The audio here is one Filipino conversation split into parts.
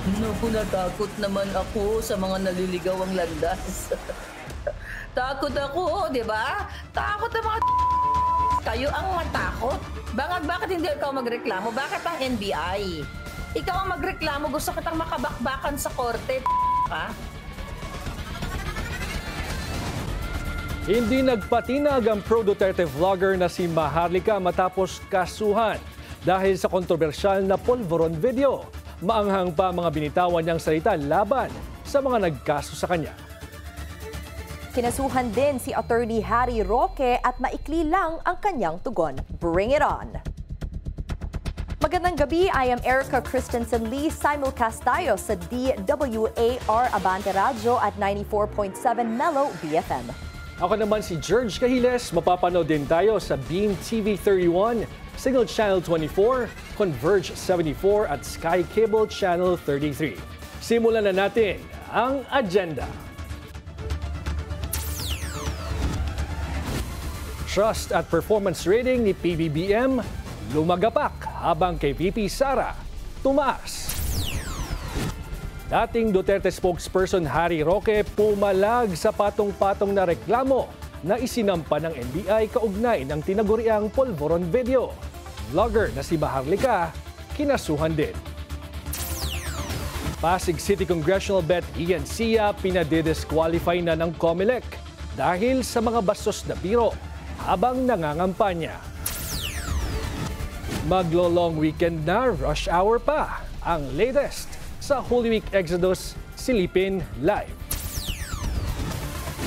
Naku, natakot naman ako sa mga naliligawang landas. Takot ako, di ba? Takot ang mga kayo ang matakot. Bakit hindi ikaw magreklamo? Bakit ang NBI? Ikaw ang magreklamo, gusto kitang makabakbakan sa korte, ka? Hindi nagpatinag ang pro-Duterte vlogger na si Maharlika matapos kasuhan dahil sa kontrobersyal na polvoron video. Maanghang pa mga binitawan niyang salita laban sa mga nagkaso sa kanya. Kinasuhan din si Attorney Harry Roque at maikli lang ang kanyang tugon. Bring it on! Magandang gabi, I am Erica Christensen Lee. Simulcast tayo sa DWAR Abante Radio at 94.7 Mellow BFM. Ako naman si George Cahiles. Mapapanood din tayo sa Beam TV 31, Signal Channel 24, Converge 74 at Sky Cable Channel 33. Simulan na natin ang agenda. Trust at performance rating ni PBBM lumagapak habang kay VP Sara tumaas. Dating Duterte spokesperson Harry Roque pumalag sa patong-patong na reklamo na isinampa ng NBI kaugnay ng tinaguriang polvoron video. Vlogger na si Maharlika kinasuhan din. Pasig City Congressional Bet Ian Sia pinadidisqualify na ng COMELEC dahil sa mga bastos na biro habang nangangampanya. Maglo-long weekend na, rush hour pa. Ang latest sa Holy Week Exodus, silipin live.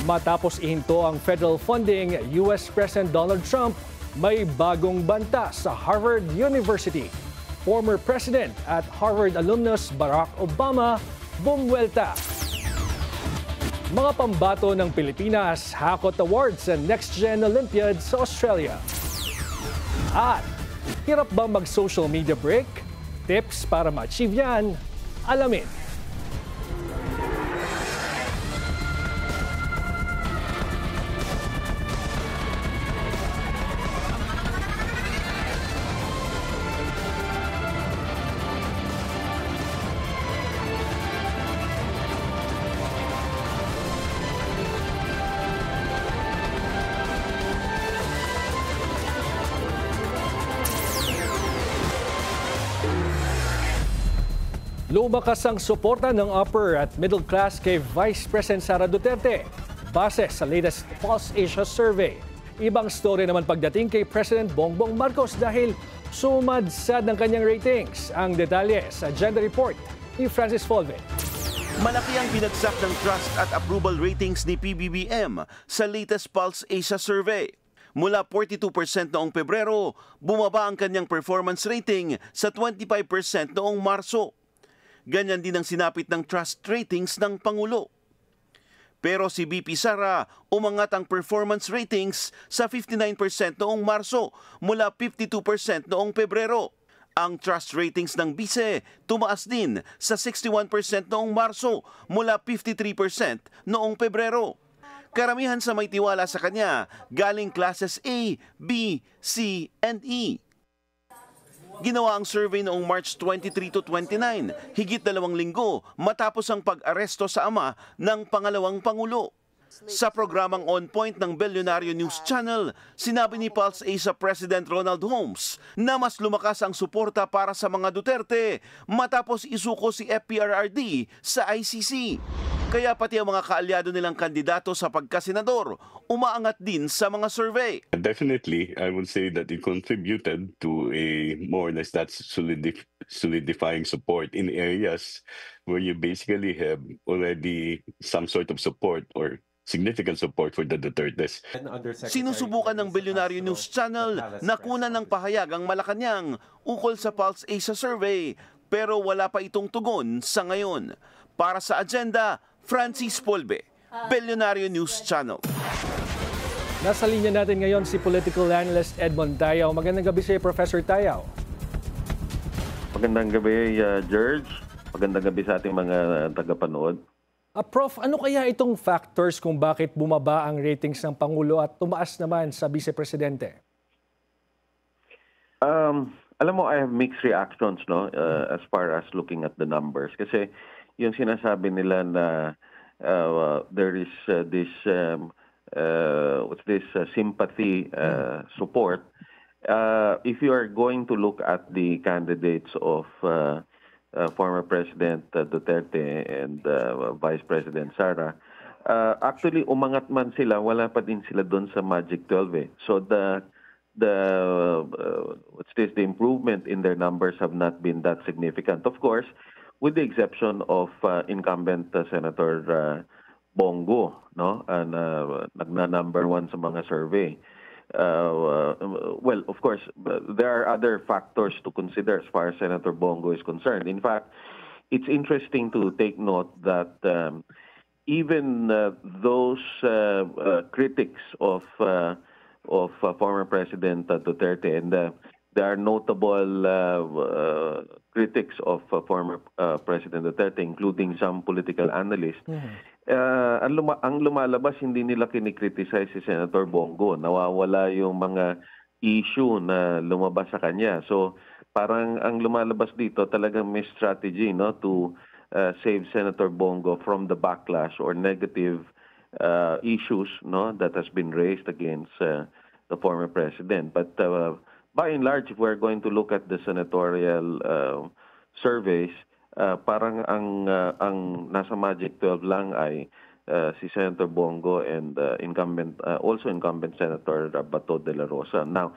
Matapos ihinto ang federal funding, US President Donald Trump may bagong banta sa Harvard University. Former President at Harvard alumnus Barack Obama bumwelta. Mga pambato ng Pilipinas, Hakot Awards sa Next Gen Olympiad sa Australia. At hirap ba mag-social media break? Tips para ma-achieve yan? Alamin. Lumakas ang suporta ng upper at middle class kay Vice President Sara Duterte base sa latest Pulse Asia survey. Ibang story naman pagdating kay President Bongbong Marcos dahil sumadsad ng kanyang ratings. Ang detalye sa Agenda Report ni Francis Folve. Malaki ang binagsak ng trust at approval ratings ni PBBM sa latest Pulse Asia survey. Mula 42% noong Pebrero, bumaba ang kanyang performance rating sa 25% noong Marso. Ganyan din ang sinapit ng trust ratings ng Pangulo. Pero si VP Sara, umangat ang performance ratings sa 59% noong Marso mula 52% noong Pebrero. Ang trust ratings ng Vice tumaas din sa 61% noong Marso mula 53% noong Pebrero. Karamihan sa may tiwala sa kanya galing classes A, B, C, and E. Ginawa ang survey noong March 23 to 29, higit 2 linggo matapos ang pag-aresto sa ama ng pangalawang Pangulo. Sa programang On Point ng Billionaire News Channel, sinabi ni Pulse Asia President Ronald Holmes na mas lumakas ang suporta para sa mga Duterte matapos isuko si FPRRD sa ICC. Kaya pati ang mga kaalyado nilang kandidato sa pagkasenador, umaangat din sa mga survey. Definitely, I would say that it contributed to a more or less that solidifying support in areas where you basically have already some sort of support or significant support for the Dutertes. Sinusubukan ng Billionaire News Channel na kunan ng pahayag ang Malacanang ukol sa Pulse Asia Survey, pero wala pa itong tugon sa ngayon. Para sa agenda, Francis Polbe, Billionaire News Channel. Nasa linya natin ngayon si political analyst Edmond Tayaw. Magandang gabi sa iyo, Professor Tayaw. Magandang gabi, George. Magandang gabi sa ating mga tagapanood. Prof, ano kaya itong factors kung bakit bumaba ang ratings ng Pangulo at tumaas naman sa Vice Presidente? alam mo, I have mixed reactions, no, as far as looking at the numbers. Kasi yung sinasabi nila na there is this sympathy support. If you are going to look at the candidates of former President Duterte and Vice President Sara, actually umangat man sila, wala pa din sila doon sa Magic 12 eh. So the improvement in their numbers have not been that significant. Of course, with the exception of incumbent Senator Bongo, no, and nagna-number 1 sa mga survey. Well, of course, there are other factors to consider as far as Senator Bongo is concerned. In fact, it's interesting to take note that even those critics of former President Duterte, and there are notable critics of former President Duterte, including some political analysts. Ang lumalabas, hindi nila kinikriticize si Senator Bongo. Nawawala yung mga issue na lumabas sa kanya. So parang ang lumalabas dito talagang may strategy, no, to save Senator Bongo from the backlash or negative issues, no, that has been raised against the former president. But by and large, if we're going to look at the senatorial surveys, parang ang nasa Magic 12 lang ay si Senator Bongo and also incumbent Senator Bato de la Rosa. Now,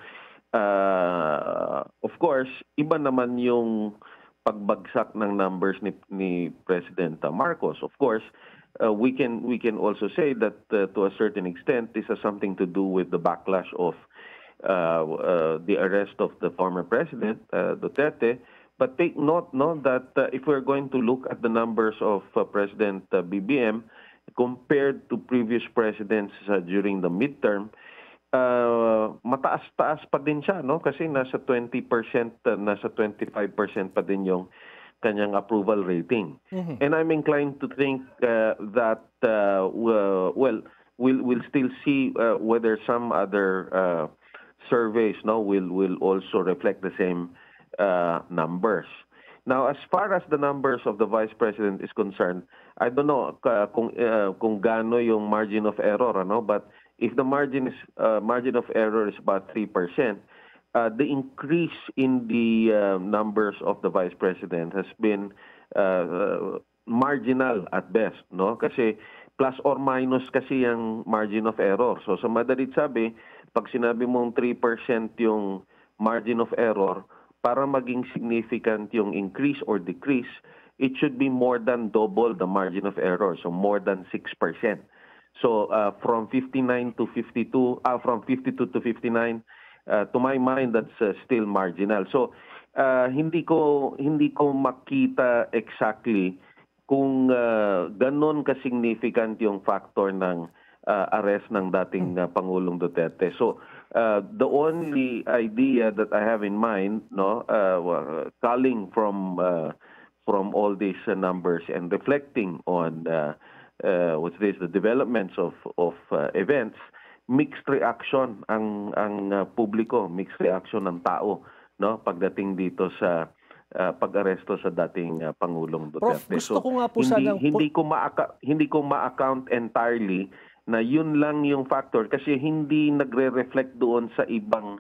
of course, iba naman yung pagbagsak ng numbers ni President Marcos. Of course, we can also say that to a certain extent, this has something to do with the backlash of the arrest of the former president, Duterte. But take note, no, that if we're going to look at the numbers of President BBM compared to previous presidents during the midterm, mataas-taas pa din siya, no? Kasi nasa 20%, nasa 25% pa din yung kanyang approval rating. And I'm inclined to think that we'll still see whether some other surveys, no, will also reflect the same numbers. Now, as far as the numbers of the vice president is concerned, I don't know kung gaano yung margin of error, ano, but if the margin of error is about 3%, the increase in the numbers of the vice president has been marginal at best, no? Kasi plus or minus kasi yung margin of error. So sa madalit sabi, pag sinabi mong 3% yung margin of error, para maging significant yung increase or decrease, it should be more than double the margin of error, so more than 6%. So from 59 to 52, from 52 to 59, to my mind, that's still marginal. So hindi ko makita exactly kung ganon ka-significant yung factor ng arrest ng dating Pangulong Duterte. So the only idea that I have in mind, no, calling from all these numbers and reflecting on the developments of events, mixed reaction ang publiko, mixed reaction ng tao, no, pagdating dito sa pag-aresto sa dating Pangulong Duterte. Prof, gusto ko nga po hindi ko ma-account entirely na yun lang yung factor kasi hindi nagre-reflect doon sa ibang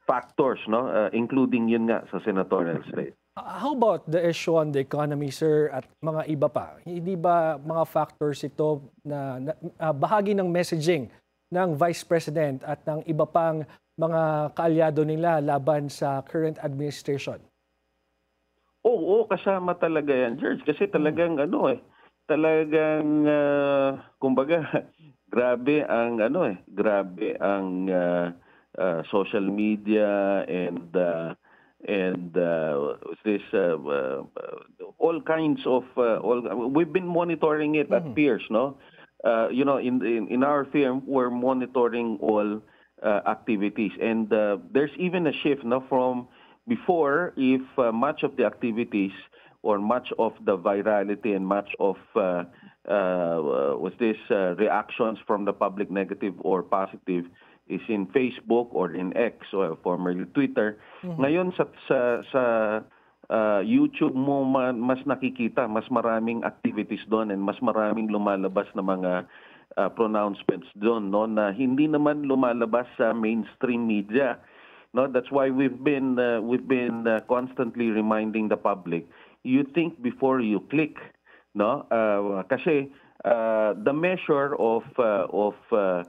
factors, no, including yun nga sa senatorial slate. How about the issue on the economy, sir, at mga iba pa? Hindi ba mga factors ito na bahagi ng messaging ng Vice President at ng iba pang mga kaalyado nila laban sa current administration? Oo, kasama talaga yan, George. Kasi talagang talagang kumbaga grabe ang social media and all kinds of we've been monitoring it at peers, no, in our firm we're monitoring all activities, and there's even a shift, no, from before, if much of the activities or much of the virality and much of reactions from the public, negative or positive, is in Facebook or in X or formerly Twitter. Ngayon sa YouTube mo mas nakikita, mas maraming activities doon and mas maraming lumalabas na mga pronouncements doon, no, na hindi naman lumalabas sa mainstream media. No, that's why we've been constantly reminding the public, you think before you click, no? Kasi the measure of the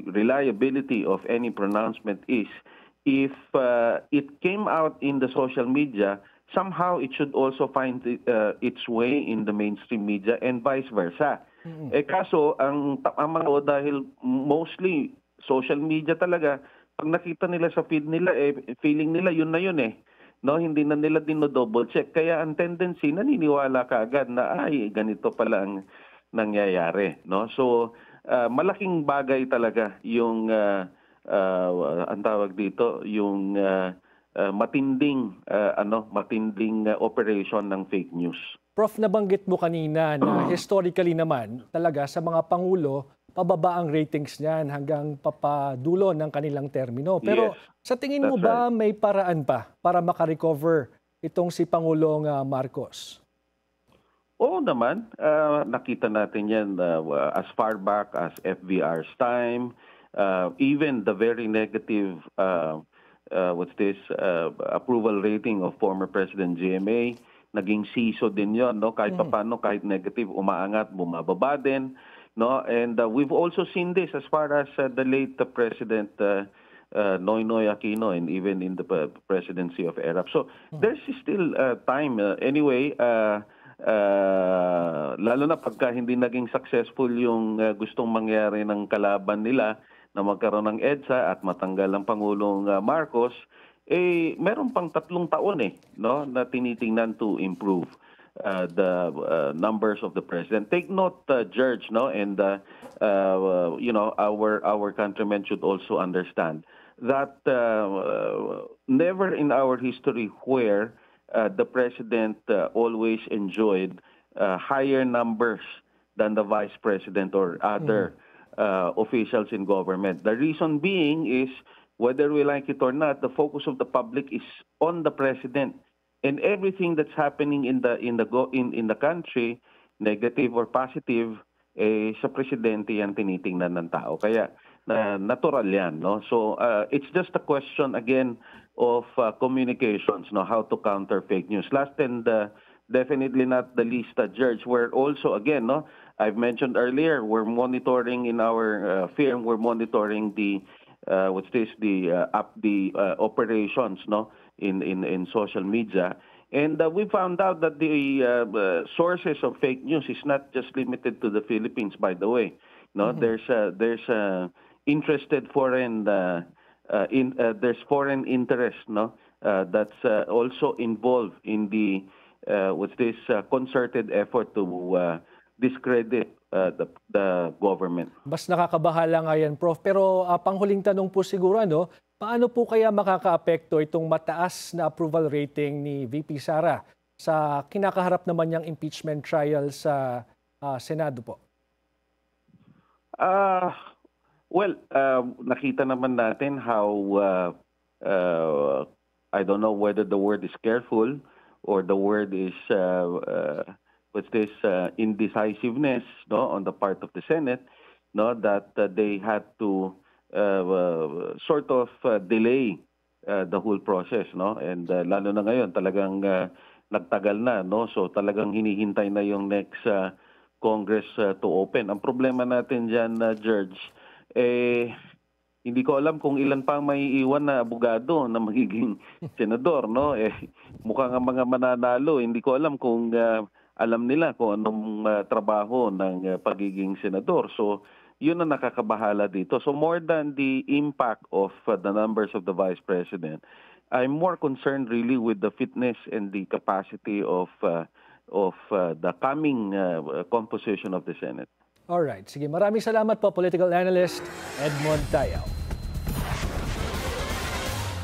reliability of any pronouncement is if it came out in the social media, somehow it should also find its way in the mainstream media and vice versa. Kaso ang mga dahil mostly social media talaga, pag nakita nila sa feed nila, feeling nila yun na yun No, hindi na nila dino-double check. Kaya ang tendency, naniniwala ka agad na ay ganito pala ang nangyayari, no? So malaking bagay talaga yung ang tawag dito, yung matinding operation ng fake news. Prof, nabanggit mo kanina na historically naman talaga sa mga pangulo, pababa ang ratings niyan hanggang papadulo ng kanilang termino. Pero sa tingin mo ba may paraan pa para makarecover itong si Pangulong Marcos? Oo naman. Nakita natin yan as far back as FVR's time. Even the very negative approval rating of former President GMA, naging siso din yon, no? Kahit paano, kahit negative, umaangat, bumababa din. No, and we've also seen this as far as the late President Noynoy Aquino and even in the presidency of ERAP. So there's still time. Anyway, lalo na pagka hindi naging successful yung gustong mangyari ng kalaban nila na magkaroon ng EDSA at matanggal ang Pangulong Marcos, meron pang 3 taon no, na tinitingnan to improve the numbers of the president. Take note, George, no, and our countrymen should also understand that never in our history where the president always enjoyed higher numbers than the vice president or other officials in government. The reason being is, whether we like it or not, the focus of the public is on the president. And everything that's happening in the country, negative or positive, sa presidente yan tinitingnan ng tao. Kaya natural yan, no? So it's just a question again of communications, no, how to counter fake news. Last and definitely not the least, George, we're also again, no, I've mentioned earlier, we're monitoring in our firm, we're monitoring the operations, no, in social media, and we found out that the sources of fake news is not just limited to the Philippines. By the way, no, there's interested foreign there's foreign interest, no, that's also involved in the concerted effort to discredit the government. Mas nakakabahala nga yan, Prof. Pero panghuling tanong po siguro, paano po kaya makakaapekto itong mataas na approval rating ni VP Sara sa kinakaharap naman niyang impeachment trial sa Senado po? Nakita naman natin how, I don't know whether the word is careful or the word is indecisiveness, no, on the part of the Senate, no, that they had to sort of delay the whole process, no, and lalo na ngayon talagang nagtagal na, no, so talagang hinihintay na yung next Congress to open. Ang problema natin diyan, George, hindi ko alam kung ilan pa may iwan na abogado na magiging senador, no, mukhang ang mga mananalo, hindi ko alam kung alam nila kung anong trabaho ng pagiging senador. So, yun ang nakakabahala dito. So, more than the impact of the numbers of the Vice President, I'm more concerned really with the fitness and the capacity of the coming composition of the Senate. Alright. Sige, maraming salamat po, political analyst Edmond Tayaw.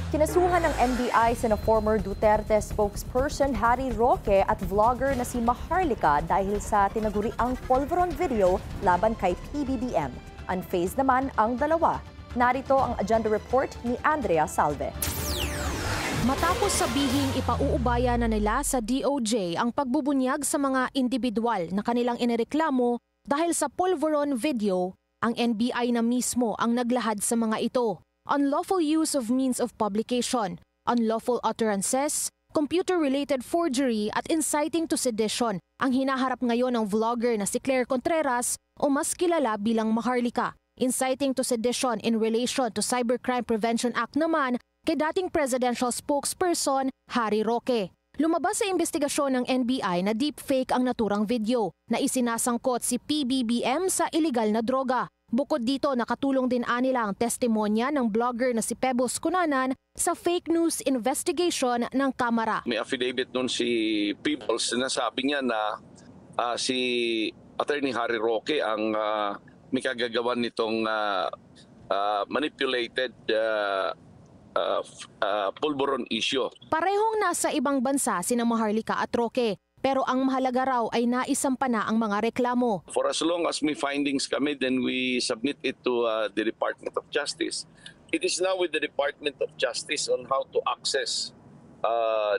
Kinasuhan ng NBI sina former Duterte spokesperson Harry Roque at vlogger na si Maharlika dahil sa tinaguriang polvoron video laban kay PBBM. Unfazed naman ang dalawa. Narito ang agenda report ni Andrea Salve. Matapos sabihing ipauubaya na nila sa DOJ ang pagbubunyag sa mga individual na kanilang inireklamo dahil sa Polvoron video, ang NBI na mismo ang naglahad sa mga ito. Unlawful use of means of publication, unlawful utterances, computer-related forgery at inciting to sedition ang hinaharap ngayon ng vlogger na si Claire Contreras o mas kilala bilang Maharlika. Inciting to sedition in relation to Cybercrime Prevention Act naman kay dating presidential spokesperson Harry Roque. Lumabas sa investigasyon ng NBI na deepfake ang naturang video na isinasangkot si PBBM sa iligal na droga. Bukod dito, nakatulong din anila ang testimonya ng blogger na si Pebbles Cunanan sa fake news investigation ng Kamara. May affidavit nun si Pebbles na sabi niya na si Attorney Harry Roque ang may kagagawan nitong manipulated Polvoron issue. Parehong nasa ibang bansa sina Maharlika at Roque. Pero ang mahalaga raw ay naisampa na ang mga reklamo. For as long as may findings kami, then we submit it to the Department of Justice. It is now with the Department of Justice on how to access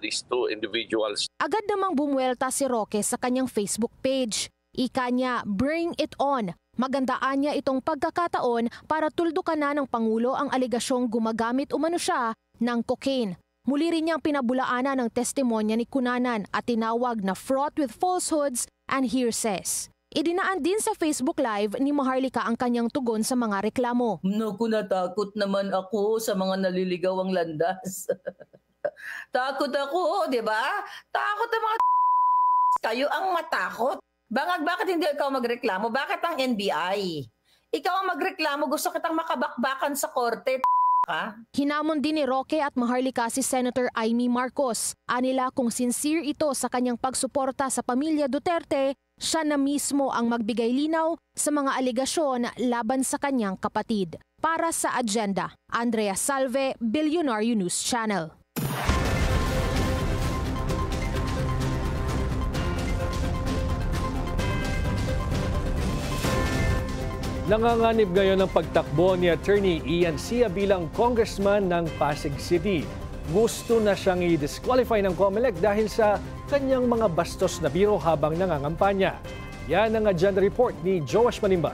these two individuals. Agad namang bumuelta si Roque sa kanyang Facebook page. Ika niya, bring it on. Magandaan niya itong pagkakataon para tuldukan na ng Pangulo ang aligasyong gumagamit umano siya ng cocaine. Muli rin niyang pinabulaanan ng testimonya ni Cunanan at tinawag na fraught with falsehoods and hearsays. Idinaan din sa Facebook Live ni Maharlika ang kanyang tugon sa mga reklamo. Naku, natakot naman ako sa mga naliligawang landas. Takot ako, di ba? Takot ang mga kayo ang matakot. Bakit hindi ikaw magreklamo? Bakit ang NBI? Ikaw ang magreklamo, gusto kitang makabakbakan sa korte. Hinamon din ni Roque at Maharlika si Senator Amy Marcos. Anila kung sincere ito sa kanyang pagsuporta sa pamilya Duterte, siya na mismo ang magbigay linaw sa mga aligasyon laban sa kanyang kapatid. Para sa agenda, Andrea Salve, Billionaire News Channel. Nanganganib ngayon ang pagtakbo ni Attorney Ian Sia bilang congressman ng Pasig City. Gusto na siyang i-disqualify ng COMELEC dahil sa kanyang mga bastos na biro habang nangangampanya. Yan ang agenda report ni Joash Manimban.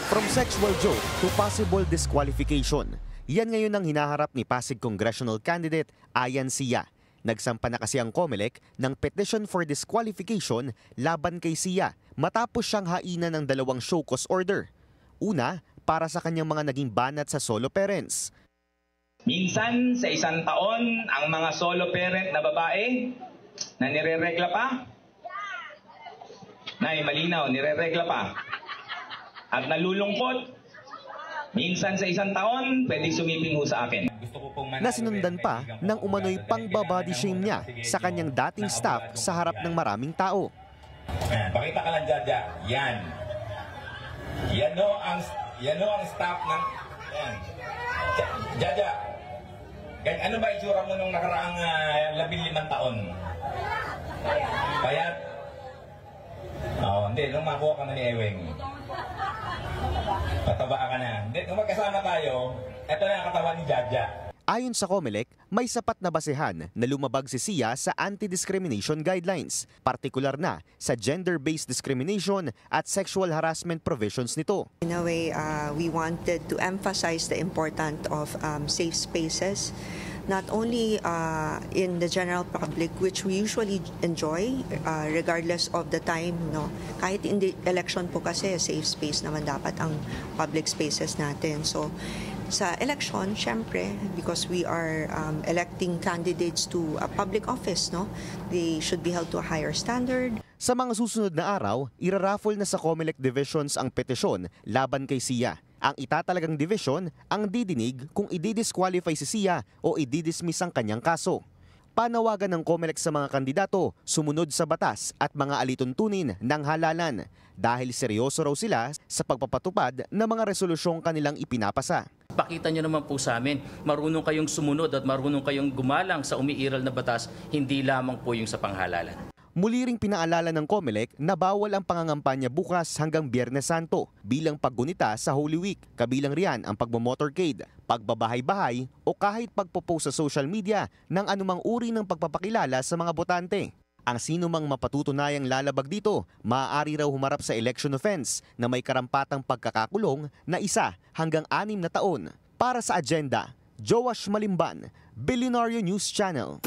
From sexual joke to possible disqualification, yan ngayon ang hinaharap ni Pasig Congressional Candidate Ian Sia. Nagsampa na kasi ang COMELEC ng petition for disqualification laban kay Sia matapos siyang hainan ng dalawang show cause order. Una, para sa kanyang mga naging banat sa solo parents. Minsan sa isang taon, ang mga solo parent na babae na nireregla pa. Nay, malinaw, nireregla pa. At nalulungkot. Minsan sa isang taon, pwedeng sumiping ho sa akin. Nasinundan pa ng umano'y pang-body shame niya sa kanyang dating staff sa harap ng maraming tao. Pakita ka lang, Jaja. Yan. Yan o ang staff ng... Yan. Jaja, ano ba itsura mo nung nakaraang 15 taon? Payat? Hindi. Nung makuha ka na ni Ewing. Pataba ka na. Hindi, nung magkasama tayo, ito na ang katawan ni Jaja. Ayon sa COMELEC, may sapat na basehan na lumabag si Sia sa anti-discrimination guidelines, partikular na sa gender-based discrimination at sexual harassment provisions nito. In a way, we wanted to emphasize the importance of safe spaces, not only in the general public, which we usually enjoy regardless of the time. No? Kahit in the election po kasi, safe space naman dapat ang public spaces natin. So, sa election, syempre, because we are electing candidates to a public office, no? They should be held to a higher standard. Sa mga susunod na araw, iraraffle na sa COMELEC divisions ang petisyon laban kay Sia. Ang itatalagang division ang didinig kung i-disqualify si Sia o i-dismiss ang kanyang kaso. Panawagan ng COMELEC sa mga kandidato sumunod sa batas at mga alituntunin ng halalan dahil seryoso raw sila sa pagpapatupad ng mga resolusyong kanilang ipinapasa. Pakita nyo naman po sa amin, marunong kayong sumunod at marunong kayong gumalang sa umiiral na batas, hindi lamang po yung sa panghalalan. Muli ring pinaalala ng COMELEC na bawal ang pangangampanya bukas hanggang Biyernes Santo bilang paggunita sa Holy Week, kabilang riyan ang pagmamotorcade, pagbabahay-bahay o kahit pagpo-post sa social media ng anumang uri ng pagpapakilala sa mga botante. Ang sino mang mapatutunayang lalabag dito, maaari raw humarap sa election offense na may karampatang pagkakakulong na 1 hanggang 6 na taon. Para sa Agenda, Joash Malimban, Billionaire News Channel.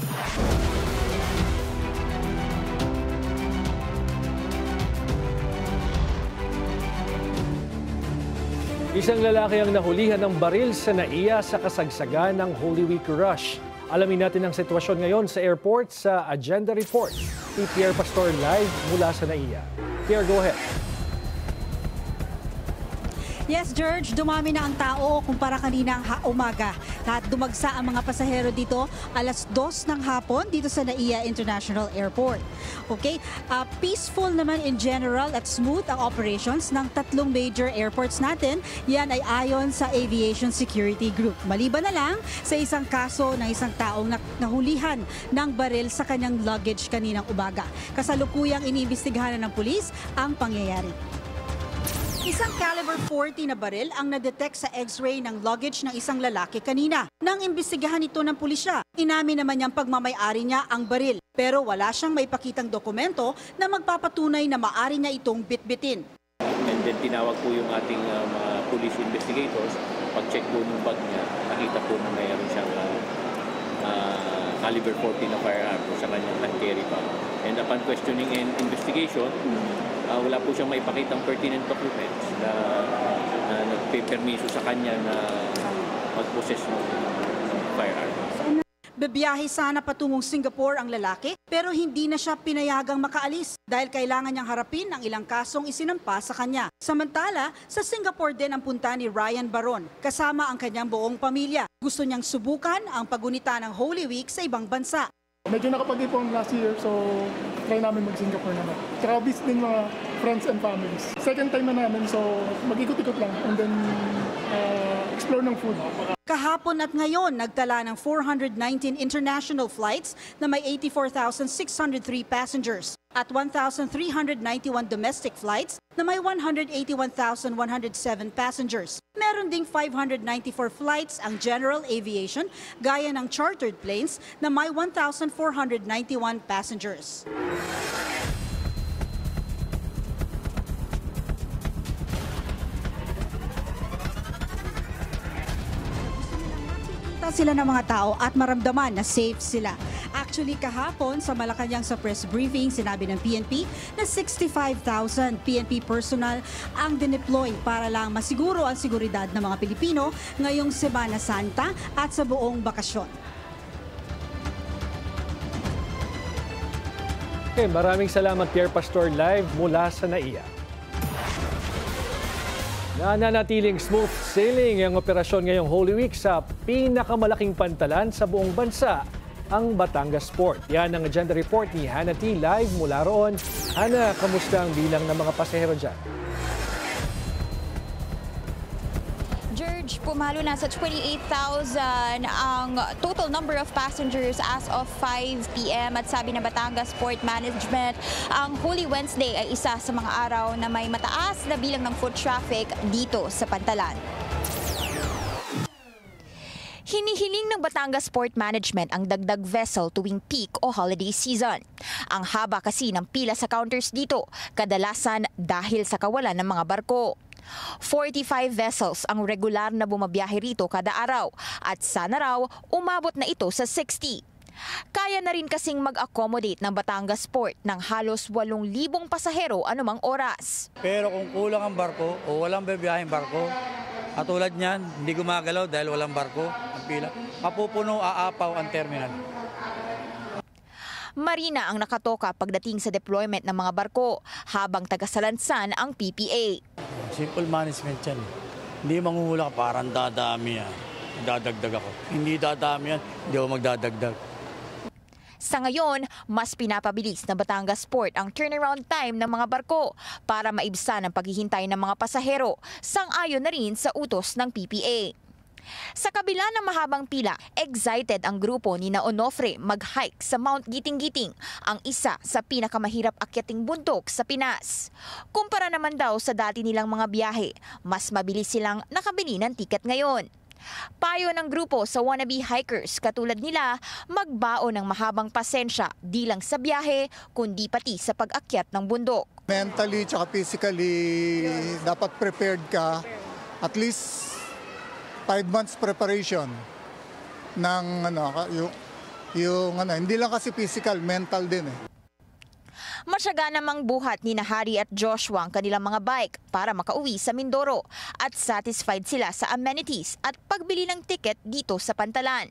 Isang lalaki ang nahulihan ng baril sa NAIA sa kasagsagan ng Holy Week Rush. Alamin natin ang sitwasyon ngayon sa airport sa Agenda Report. Pierre Pastor live mula sa NAIA. Pierre, go ahead. Yes, George, dumami na ang tao kumpara kaninang umaga. At dumagsa ang mga pasahero dito alas 2 ng hapon dito sa NAIA International Airport. Okay, peaceful naman in general at smooth ang operations ng 3 major airports natin. Yan ay ayon sa Aviation Security Group. Maliban na lang sa isang kaso ng isang taong nahulihan ng baril sa kanyang luggage kaninang umaga. Kasalukuyang iniimbestigahan ng pulis ang pangyayari. Isang caliber 40 na baril ang nadetect sa x-ray ng luggage ng isang lalaki kanina. Nang imbestigahan ito ng pulisya, inamin naman niyang pagmamay-ari niya ang baril. Pero wala siyang maipakitang dokumento na magpapatunay na maari niya itong bitbitin. And then tinawag po yung ating mga police investigators. Pag-check po ng bag niya, nakita po na mayroon siyang caliber 40 na firearm sa kanyang hand-carry pa. And upon questioning and investigation, wala po siyang maipakitang pertinent documents na nagpe-permiso sa kanya na mag-possess ng firearm. Bibiyahe sana patungong Singapore ang lalaki pero hindi na siya pinayagang makaalis dahil kailangan niyang harapin ang ilang kasong isinampa sa kanya. Samantala, sa Singapore din ang punta ni Ryan Baron kasama ang kanyang buong pamilya. Gusto niyang subukan ang paggunita ng Holy Week sa ibang bansa. Medyo nakapag-ipon last year, so try namin mag-Singapore naman. Tsaka visiting mga friends and families. Second time na namin, so mag-ikot-ikot lang and then explore ng food. Kahapon at ngayon, nagtala ng 419 international flights na may 84,603 passengers at 1,391 domestic flights na may 181,107 passengers. Meron ding 594 flights ang general aviation gaya ng chartered planes na may 1,491 passengers. Sila ng mga tao at maramdaman na safe sila. Actually, kahapon sa Malacanang sa press briefing, sinabi ng PNP na 65,000 PNP personnel ang dineploy para lang masiguro ang seguridad ng mga Pilipino ngayong Semana Santa at sa buong bakasyon. Okay, maraming salamat Pierre Pastor live mula sa NAIA. Nananatiling smooth sailing ang operasyon ngayong Holy Week sa pinakamalaking pantalan sa buong bansa, ang Batangas Port. Yan ang Agenda Report ni Hannah T. live mula roon. Hannah, kamusta ang bilang ng mga pasahero dyan? George, pumalo na sa 28,000 ang total number of passengers as of 5 p.m. At sabi ng Batangas Port Management, ang Holy Wednesday ay isa sa mga araw na may mataas na bilang ng foot traffic dito sa pantalan. Hinihiling ng Batangas Port Management ang dagdag vessel tuwing peak o holiday season. Ang haba kasi ng pila sa counters dito, kadalasan dahil sa kawalan ng mga barko. 45 vessels ang regular na bumabiyahe rito kada araw at sana raw umabot na ito sa 60. Kaya na rin kasing mag-accommodate ng Batangas Port ng halos 8,000 pasahero anumang oras. Pero kung kulang ang barko o walang bibiyaheng barko, at tulad niyan, hindi gumagalaw dahil walang barko, ang pila, mapupuno aapaw ang terminal. Marina ang nakatoka pagdating sa deployment ng mga barko habang tagasalansan ang PPA. Simple management yan. Hindi manguhula ka, parang dadami yan. Dadagdag ako. Hindi dadami yan, hindi ako magdadagdag. Sa ngayon, mas pinapabilis na Batangas Port ang turnaround time ng mga barko para maibsan ang paghihintay ng mga pasahero, sang-ayon na rin sa utos ng PPA. Sa kabila ng mahabang pila, excited ang grupo ni Onofre mag-hike sa Mount Giting-Giting, ang isa sa pinakamahirap akyating bundok sa Pinas. Kumpara naman daw sa dati nilang mga biyahe, mas mabilis silang nakabili ng tiket ngayon. Payo ng grupo sa wannabe hikers katulad nila, magbaon ng mahabang pasensya di lang sa biyahe kundi pati sa pag-akyat ng bundok. Mentally at physically dapat prepared ka, at least 5 months preparation ng hindi lang kasi physical, mental din eh. Masyaga namang buhat ni Hari at Joshua ang kanilang mga bike para makauwi sa Mindoro at satisfied sila sa amenities at pagbili ng ticket dito sa Pantalan.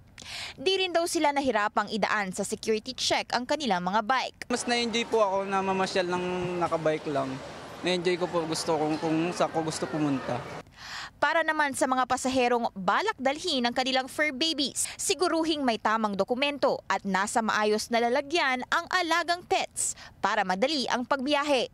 Di rin daw sila nahirapang idaan sa security check ang kanilang mga bike. Mas na-enjoy po ako na mamasyal ng nakabike lang. Na-enjoy ko po kung saan ko gusto pumunta. Para naman sa mga pasaherong balak dalhin ang kanilang fur babies, siguruhing may tamang dokumento at nasa maayos na lalagyan ang alagang pets para madali ang pagbiyahe.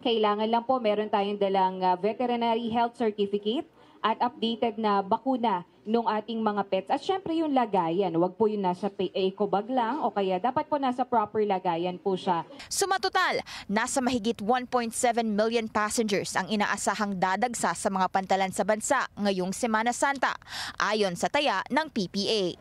Kailangan lang po meron tayong dalang veterinary health certificate at updated na bakuna ng ating mga pets. At syempre yung lagayan, wag po yung nasa eco bag lang o kaya dapat po nasa proper lagayan po siya. Sumatotal, nasa mahigit 1.7 million passengers ang inaasahang dadagsa sa mga pantalan sa bansa ngayong Semana Santa, ayon sa taya ng PPA.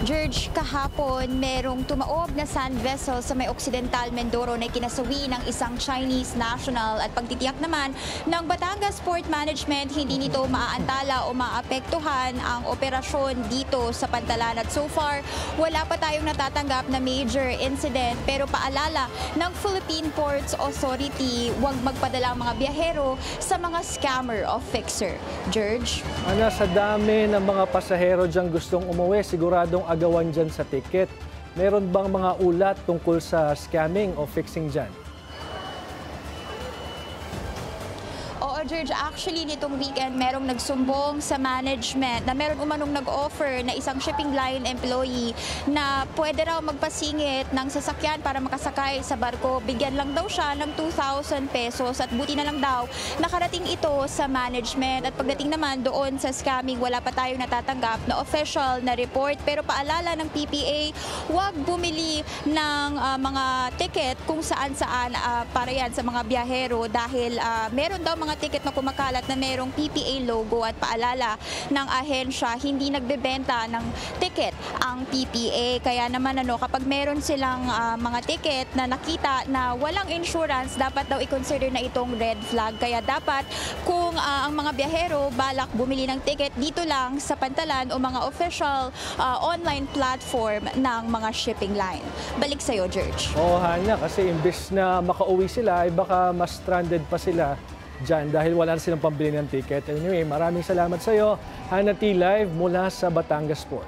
George, kahapon merong tumaob na sand vessel sa may Occidental Mindoro na kinasawi ng isang Chinese national at pagtitiyak naman ng Batangas Port Management hindi nito maaantala o maapektuhan ang operasyon dito sa Pantalan. At so far, wala pa tayong natatanggap na major incident pero paalala ng Philippine Ports Authority, huwag magpadala ang mga biyahero sa mga scammer o fixer. George? Ana, sa dami ng mga pasahero diyang gustong umuwi, siguradong agawan dyan sa ticket. Meron bang mga ulat tungkol sa scamming o fixing dyan? Oo, George, actually nitong weekend merong nagsumbong sa management na meron umanong nag-offer na isang shipping line employee na pwede raw magpasingit ng sasakyan para makasakay sa barko. Bigyan lang daw siya ng 2,000 pesos at buti na lang daw nakarating ito sa management. At pagdating naman doon sa scamming, wala pa tayong natatanggap na official na report. Pero paalala ng PPA, huwag bumili ng mga ticket kung saan-saan para yan sa mga biyahero dahil meron daw mga ticket na kumakalat na merong PPA logo. At paalala ng ahensya, hindi nagbebenta ng ticket ang PPA. Kaya naman kapag meron silang mga ticket na nakita na walang insurance, dapat daw i-consider na itong red flag. Kaya dapat kung ang mga biyahero balak bumili ng ticket dito lang sa Pantalan o mga official online platform ng mga shipping line. Balik sa'yo, George. Oo, Hana, kasi imbes na makauwi sila, ay baka mas stranded pa sila dyan dahil wala na silang pambili ng ticket. Anyway, maraming salamat sa iyo, Hana T. Live mula sa Batangas Port.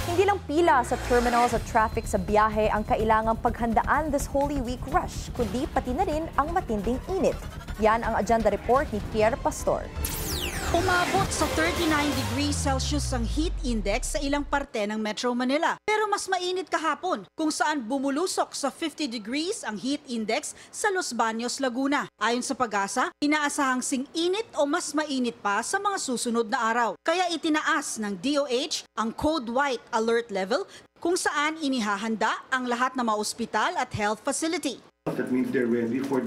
Hindi lang pila sa terminals at traffic sa biyahe ang kailangang paghandaan this Holy Week rush, kundi pati na rin ang matinding init. Yan ang agenda report ni Pierre Pastor. Umabot sa 39 degrees Celsius ang heat index sa ilang parte ng Metro Manila. Pero mas mainit kahapon kung saan bumulusok sa 50 degrees ang heat index sa Los Baños, Laguna. Ayon sa Pag-asa, inaasahang sing-init o mas mainit pa sa mga susunod na araw. Kaya itinaas ng DOH ang Code White Alert Level kung saan inihahanda ang lahat ng mga ospital at health facility. That means they're ready for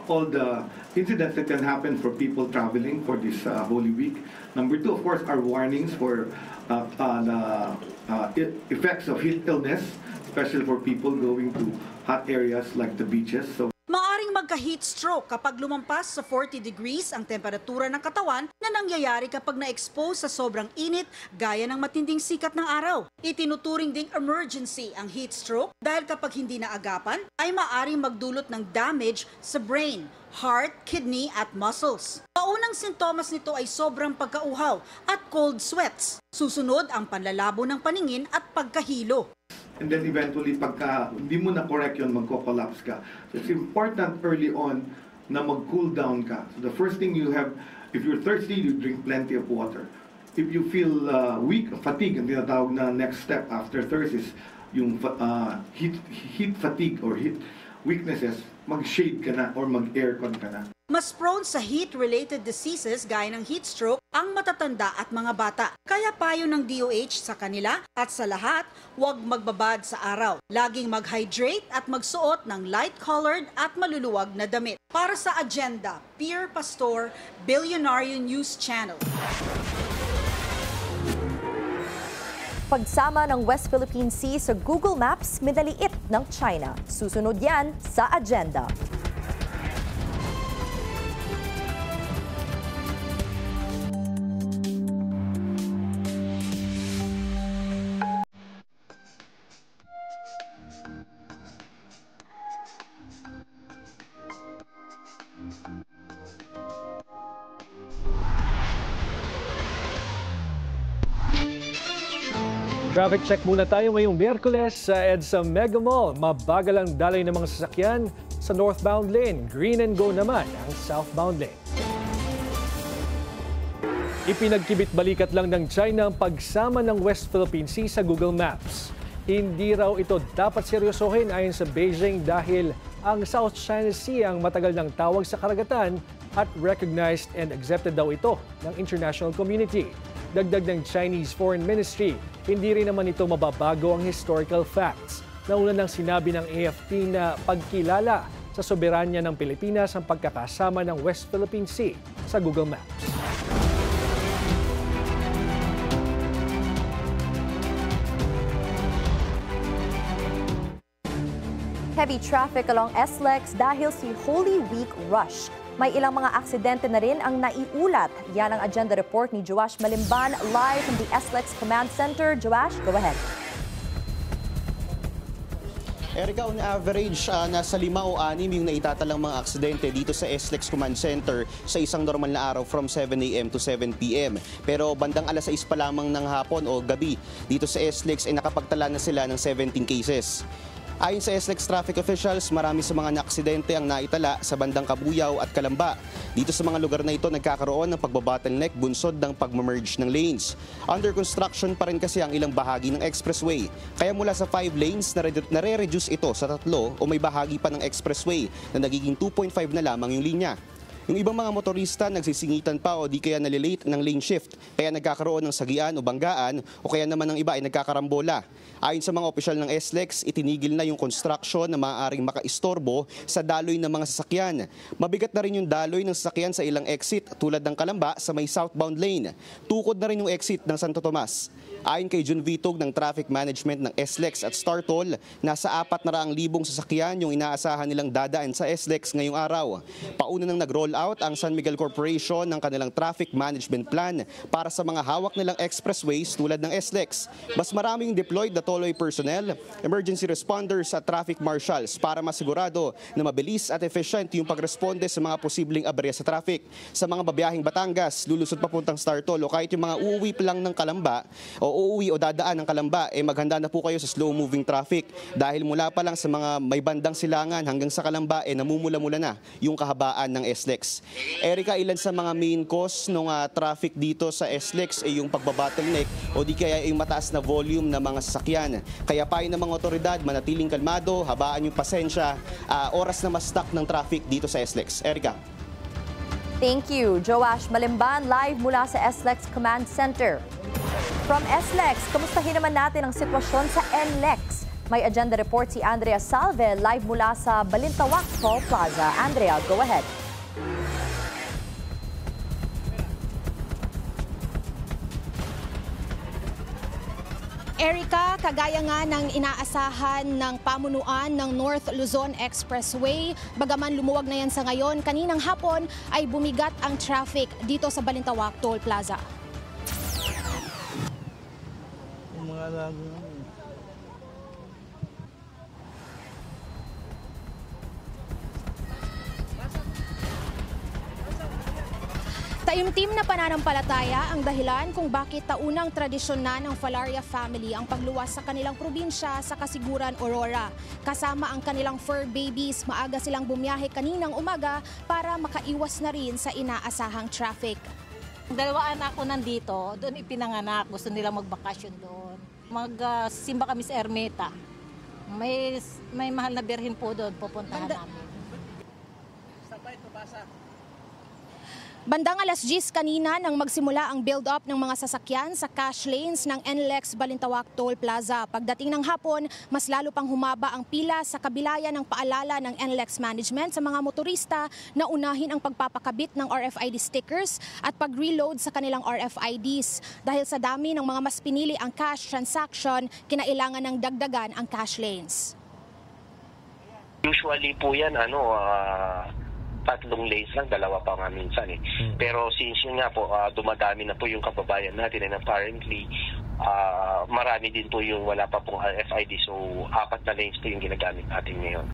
all the incidents that can happen for people traveling for this Holy Week. Number two, of course, are warnings for the effects of heat illness, especially for people going to hot areas like the beaches. So, maaring magka-heat stroke kapag lumampas sa 40 degrees ang temperatura ng katawan na nangyayari kapag na-expose sa sobrang init gaya ng matinding sikat ng araw. Itinuturing ding emergency ang heat stroke dahil kapag hindi naagapan ay maaring magdulot ng damage sa brain, heart, kidney at muscles. Paunang sintomas nito ay sobrang pagkauhaw at cold sweats. Susunod ang panlalabo ng paningin at pagkahilo. and then eventually pagka hindi mo na correct yun, magko-collapse ka. So it's important early on na mag-cool down ka. So the first thing you have, if you're thirsty, you drink plenty of water. If you feel weak, fatigue, ang tinatawag na next step after thirst is yung heat fatigue or heat weaknesses, mag-shade ka na or mag-aircon ka na. Mas prone sa heat-related diseases gaya ng heat stroke ang matatanda at mga bata. Kaya payo ng DOH sa kanila at sa lahat, huwag magbabad sa araw. Laging mag-hydrate at magsuot ng light-colored at maluluwag na damit. Para sa Agenda, Pierre Pastor, Billionaire News Channel. Pagsama ng West Philippine Sea sa Google Maps, minaliit ng China. Susunod yan sa Agenda. Traffic check muna tayo ngayong Miyerkules sa EDSA Mega Mall. Mabagal ang daloy ng mga sasakyan sa northbound lane. Green and go naman ang southbound lane. Ipinagkibit-balikat lang ng China ang pagsama ng West Philippine Sea sa Google Maps. Hindi raw ito dapat seryosohin ayon sa Beijing dahil ang South China Sea ang matagal ng tawag sa karagatan at recognized and accepted daw ito ng international community. Dagdag ng Chinese Foreign Ministry, hindi rin naman ito mababago ang historical facts. Nauna nang sinabi ng AFP na pagkilala sa soberanya ng Pilipinas ang pagkakasama ng West Philippine Sea sa Google Maps. Heavy traffic along SLEX dahil si Holy Week rush. May ilang mga aksidente na rin ang naiulat. Yan ang agenda report ni Joash Malimban live from the SLEX Command Center. Joash, go ahead. Erica, on average, nasa 5 o 6 yung naitatalang mga aksidente dito sa SLEX Command Center sa isang normal na araw from 7 a.m. to 7 p.m. Pero bandang alas 6 pa lamang ng hapon o gabi dito sa SLEX ay nakapagtala na sila ng 17 cases. Ayon sa SLEX traffic officials, marami sa mga naaksidente ang naitala sa bandang Kabuyaw at Kalamba. Dito sa mga lugar na ito, nagkakaroon ng pagbabottleneck bunsod ng pagmamerge ng lanes. Under construction pa rin kasi ang ilang bahagi ng expressway. Kaya mula sa 5 lanes, nare-reduce ito sa 3 o may bahagi pa ng expressway na nagiging 2.5 na lamang yung linya. Yung ibang mga motorista nagsisingitan pa o di kaya nalilate ng lane shift, kaya nagkakaroon ng sagian o banggaan o kaya naman ng iba ay nagkakarambola. Ayon sa mga opisyal ng SLEX, itinigil na yung construction na maaaring makaistorbo sa daloy ng mga sasakyan. Mabigat na rin yung daloy ng sasakyan sa ilang exit tulad ng Kalamba sa may southbound lane. Tukod na rin yung exit ng Santo Tomas. Ayon kay Jun Vitog ng Traffic Management ng SLEX at StarToll, nasa 400,000 sasakyan yung inaasahan nilang dadaan sa SLEX ngayong araw. Pauna nang nag-roll out ang San Miguel Corporation ng kanilang traffic management plan para sa mga hawak nilang expressways tulad ng SLEX. Mas maraming deployed na tollway personnel, emergency responders at traffic marshals para masigurado na mabilis at efficient yung pagresponde sa mga posibleng aberya sa traffic. Sa mga babiyahing Batangas, lulusot papuntang StarToll o kahit yung mga uuwi pa lang ng Kalamba o uuwi o dadaan ng Kalamba, maghanda na po kayo sa slow-moving traffic dahil mula pa lang sa mga may bandang silangan hanggang sa Kalamba, namumula-mula na yung kahabaan ng SLEX. Erica, ilan sa mga main cause ng traffic dito sa SLEX ay yung pagbabottleneck o di kaya yung mataas na volume ng mga sasakyan. Kaya payo ng mga otoridad, manatiling kalmado, habaan yung pasensya, oras na ma-stuck ng traffic dito sa SLEX. Erica. Thank you, Joash Malimban, live mula sa SLEX Command Center. From SLEX, kamustahin naman natin ang sitwasyon sa NLEX. May agenda report si Andrea Salve live mula sa Balintawak Toll Plaza. Andrea, go ahead. Erica, kagaya nga ng inaasahan ng pamunuan ng North Luzon Expressway, bagaman lumuwag na yan sa ngayon, kaninang hapon ay bumigat ang traffic dito sa Balintawak Toll Plaza. Taimtim na pananampalataya ang dahilan kung bakit taunang tradisyon na ng Falaria family ang pagluwas sa kanilang probinsya sa Kasiguran, Aurora. Kasama ang kanilang fur babies, maaga silang bumiyahe kaninang umaga para makaiwas na rin sa inaasahang traffic. Dalawa anak ko nandito, doon ipinanganak, gusto nila magbakasyon doon. Magsimba kami sa Ermita. May mahal na birhen po doon, pupuntahan namin. Bandang alas 10 kanina nang magsimula ang build-up ng mga sasakyan sa cash lanes ng NLEX Balintawak Toll Plaza. Pagdating ng hapon, mas lalo pang humaba ang pila sa kabilayan ng paalala ng NLEX Management sa mga motorista na unahin ang pagpapakabit ng RFID stickers at pag-reload sa kanilang RFIDs. Dahil sa dami ng mga mas pinili ang cash transaction, kinailangan ng dagdagan ang cash lanes. Usually po yan, 3 lanes lang, 2 pa nga minsan eh. Pero since yun nga po, dumadami na po yung kababayan natin and apparently marami din po yung wala pa pong RFID, so 4 na lanes po yung ginagamit natin ngayon.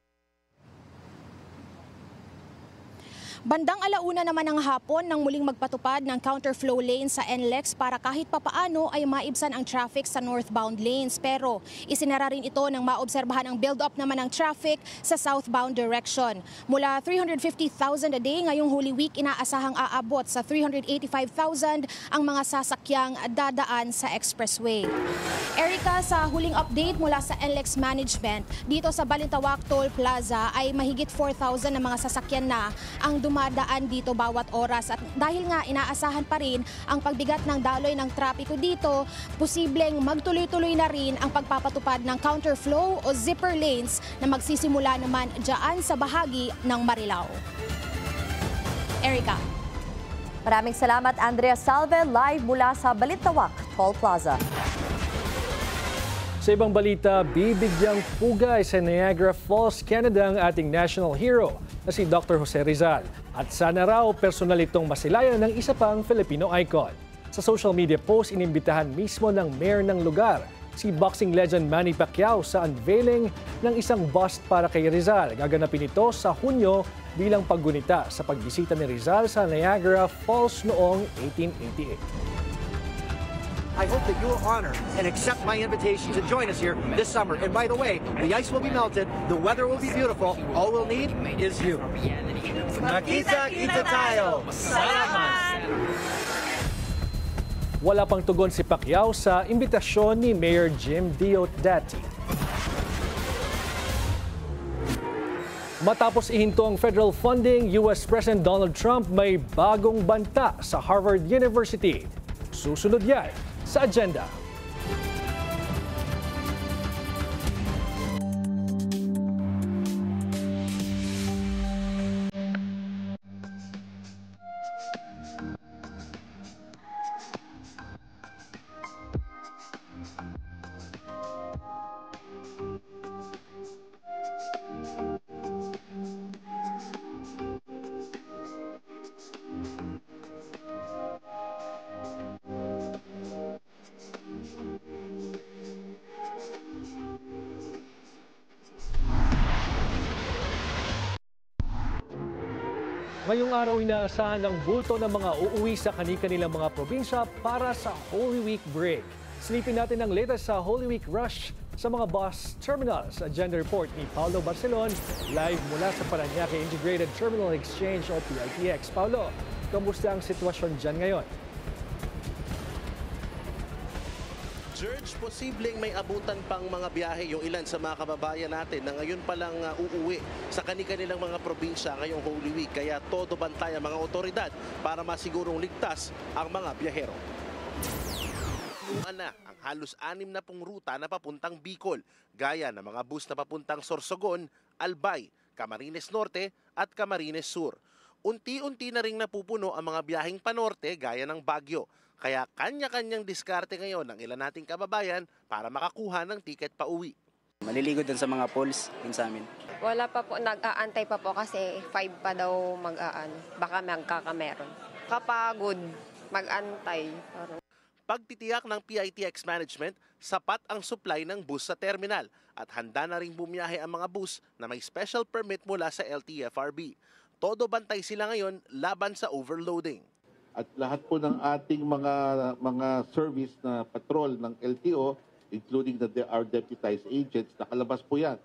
Bandang alauna naman ng hapon nang muling magpatupad ng counterflow lane sa NLEX para kahit papaano ay maibsan ang traffic sa northbound lanes. Pero isinara rin ito nang maobserbahan ang build-up naman ng traffic sa southbound direction. Mula 350,000 a day ngayong Holy Week, inaasahang aabot sa 385,000 ang mga sasakyang dadaan sa expressway. Erica, sa huling update mula sa NLEX Management, dito sa Balintawak Toll Plaza ay mahigit 4,000 na mga sasakyan na ang dumadaan dito bawat oras. At dahil nga inaasahan pa rin ang pagbigat ng daloy ng trapiko dito, posibleng magtuloy-tuloy na rin ang pagpapatupad ng counterflow o zipper lanes na magsisimula naman dyan sa bahagi ng Marilao. Erica. Maraming salamat, Andrea Salve, live mula sa Balintawak Toll Plaza. Sa ibang balita, bibigyang pugay sa Niagara Falls, Canada ang ating national hero na si Dr. Jose Rizal. At sana raw personal itong masilayan ng isa pang Filipino icon. Sa social media post, inimbitahan mismo ng mayor ng lugar, si boxing legend Manny Pacquiao, sa unveiling ng isang bust para kay Rizal. Gaganapin ito sa Hunyo bilang paggunita sa pagbisita ni Rizal sa Niagara Falls noong 1888. I hope that you will honor and accept my invitation to join us here this summer. And by the way, the ice will be melted, the weather will be beautiful. All we'll need is you. Nakita-kita tayo! Salamat! Wala pang tugon si Pacquiao sa imbitasyon ni Mayor Jim Diodati. Matapos ihinto ang federal funding, US President Donald Trump may bagong banta sa Harvard University. Susunod yan sa agenda. Ngayong araw, inaasahan ng bulto ng mga uuwi sa kani-kanilang mga probinsya para sa Holy Week break. Silipin natin ang latest sa Holy Week rush sa mga bus terminals. Agenda report ni Paulo Barcelon, live mula sa Parañaque Integrated Terminal Exchange o PITX. Paulo, kamusta ang sitwasyon dyan ngayon? George, posibleng may abutan pang mga biyahe yung ilan sa mga kababayan natin na ngayon palang uuwi sa kani-kanilang mga probinsya ngayong Holy Week. Kaya todo bantay ang mga otoridad para masigurong ligtas ang mga biyahero. Na ang halos 6 na pong ruta na papuntang Bicol, gaya ng mga bus na papuntang Sorsogon, Albay, Camarines Norte at Camarines Sur. Unti-unti na ring napupuno ang mga biyaheng panorte gaya ng Baguio. Kaya kanya-kanyang diskarte ngayon ng ilan nating kababayan para makakuha ng tiket pa uwi. Maliligo dun sa mga polls yun sa amin. Wala pa po, nag-aantay pa po kasi 5 pa daw mag-aan. Baka magkakameron. Kapagod, mag-antay. Pagtitiyak ng PITX Management, sapat ang supply ng bus sa terminal at handa na ring bumiyahe ang mga bus na may special permit mula sa LTFRB. Todo bantay sila ngayon laban sa overloading. At lahat po ng ating mga service na patrol ng LTO, including our deputized agents, nakalabas po yan.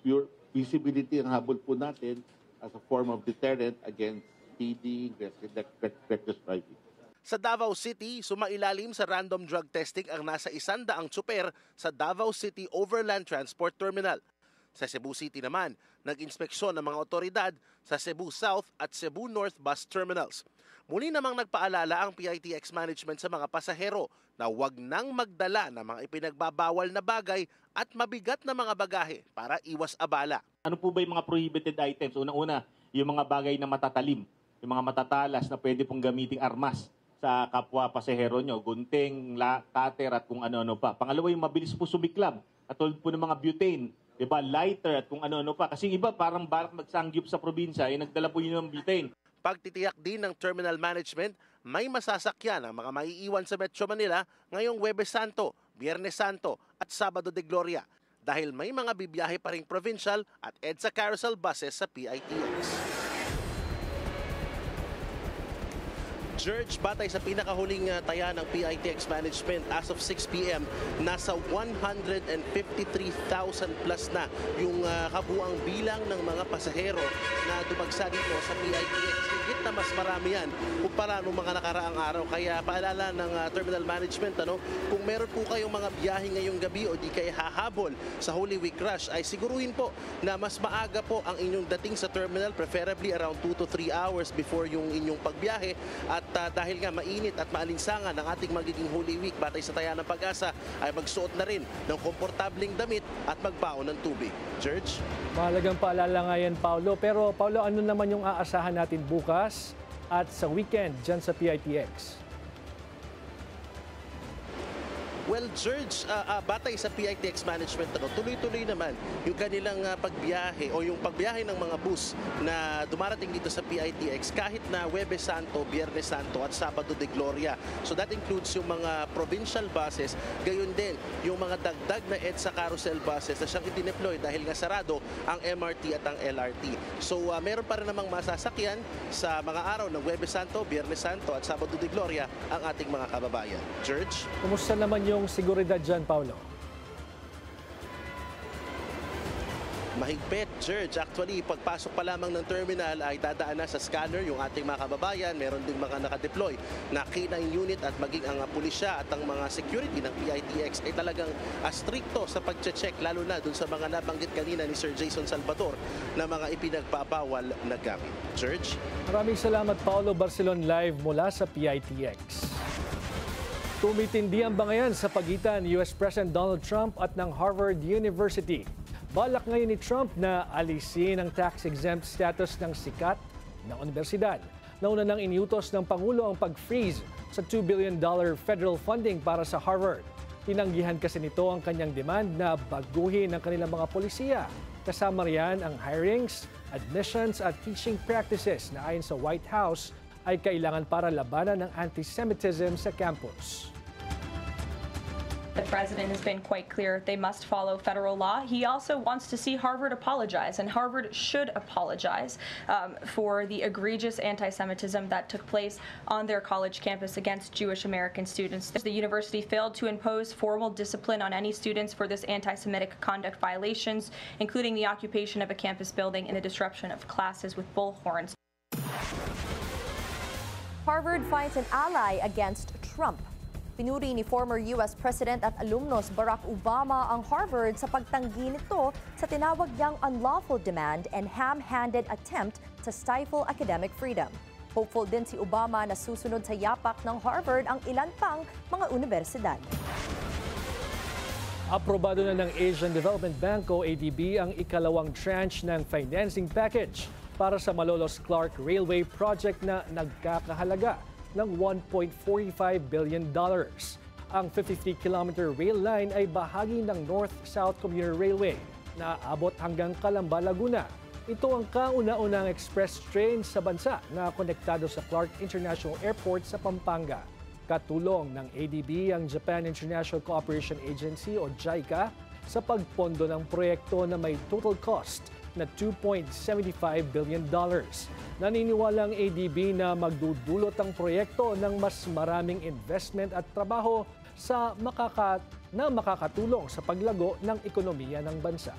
Pure visibility ang habol po natin as a form of deterrent against speeding, reckless driving. Sa Davao City, sumailalim sa random drug testing ang nasa 100 tsuper sa Davao City Overland Transport Terminal. Sa Cebu City naman, nag-inspeksyon ng mga otoridad sa Cebu South at Cebu North bus terminals. Muli namang nagpaalala ang PITX management sa mga pasahero na huwag nang magdala ng mga ipinagbabawal na bagay at mabigat na mga bagahe para iwas abala. Ano po ba yung mga prohibited items? Una-una, yung mga bagay na matatalim, yung mga matatalas na pwede pong gamiting armas sa kapwa pasahero nyo, gunting, cutter at kung ano-ano pa. Pangalawa, yung mabilis po sumiklab, at tulad po ng mga butane, diba, lighter at kung ano-ano pa. Kasi iba parang balak magsangyup sa probinsya, nagdala po yun ng butane. Pagtitiyak din ng terminal management, may masasakyan ang mga maiiwan sa Metro Manila ngayong Huwebes Santo, Biyernes Santo at Sabado de Gloria dahil may mga bibiyahe pa ring provincial at EDSA carousel buses sa PITX. George, batay sa pinakahuling taya ng PITX management as of 6 p.m., nasa 153,000 plus na yung kabuang bilang ng mga pasahero na dumagsa dito sa PITX. Higit na mas marami yan kumpara noong mga nakaraang araw. Kaya paalala ng terminal management, kung meron po kayong mga biyahe ngayong gabi o di kayo hahabol sa Holy Week rush, ay siguruhin po na mas maaga po ang inyong dating sa terminal, preferably around 2 to 3 hours before yung inyong pagbiyahe. At dahil nga mainit at maalinsangan ang ating magiging Holy Week, batay sa taya ng Pag-asa, ay magsuot na rin ng komportabling damit at magbaon ng tubig. George? Mahalagang paalala nga yan, Paulo. Pero Paulo, ano naman yung aasahan natin bukas at sa weekend dyan sa PITX? Well, George, batay sa PITX management, tuloy-tuloy naman yung kanilang pagbiyahe o yung pagbiyahe ng mga bus na dumarating dito sa PITX kahit na Huwebes Santo, Biyernes Santo at Sabado de Gloria. So that includes yung mga provincial buses, gayon din yung mga dagdag na EDSA carousel buses na siyang itineploy dahil nga sarado ang MRT at ang LRT. So meron pa rin namang masasakyan sa mga araw ng Huwebes Santo, Biyernes Santo at Sabado de Gloria ang ating mga kababayan. George? Kumusta naman yung seguridad dyan, Paulo? Mahigpit, George. Actually, pagpasok pa lamang ng terminal ay dadaan na sa scanner yung ating mga kababayan. Meron din mga nakadeploy na K9 unit at maging ang pulisya at ang mga security ng PITX ay talagang stricto sa pagche-check, lalo na dun sa mga nabanggit kanina ni Sir Jason Salvador na mga ipinagpapawal na gamit. George? Maraming salamat, Paulo Barcelon, live mula sa PITX. Tumitindi ang bangayan sa pagitan ni US President Donald Trump at ng Harvard University. Balak ngayon ni Trump na alisin ang tax-exempt status ng sikat na universidad. Nauna nang iniutos ng Pangulo ang pag-freeze sa $2 billion federal funding para sa Harvard. Tinanggihan kasi nito ang kanyang demand na baguhin ang kanilang mga polisiya. Kasama riyan ang hirings, admissions at teaching practices na ayon sa White House ay kailangan para labanan ng anti-Semitism sa campus. The president has been quite clear they must follow federal law. He also wants to see Harvard apologize, and Harvard should apologize for the egregious anti-Semitism that took place on their college campus against Jewish American students. The university failed to impose formal discipline on any students for this anti-Semitic conduct violations, including the occupation of a campus building and the disruption of classes with bullhorns. Harvard finds an ally against Trump. Pinuri ni former U.S. President at alumnus Barack Obama ang Harvard sa pagtanggi nito sa tinawag niyang unlawful demand and ham-handed attempt to stifle academic freedom. Hopeful din si Obama na susunod sa yapak ng Harvard ang ilan pang mga universidad. Aprobado na ng Asian Development Bank o ADB ang ikalawang tranche ng financing package para sa Malolos Clark Railway Project na nagkakahalaga ng $1.45 billion. Ang 53-kilometer rail line ay bahagi ng North-South Commuter Railway na aabot hanggang Calamba, Laguna. Ito ang kauna-unang express train sa bansa na konektado sa Clark International Airport sa Pampanga. Katulong ng ADB ang Japan International Cooperation Agency o JICA sa pagpondo ng proyekto na may total cost na $2.75 billion. Naniniwala ang ADB na magdudulot ang proyekto ng mas maraming investment at trabaho sa makakatulong sa paglago ng ekonomiya ng bansa.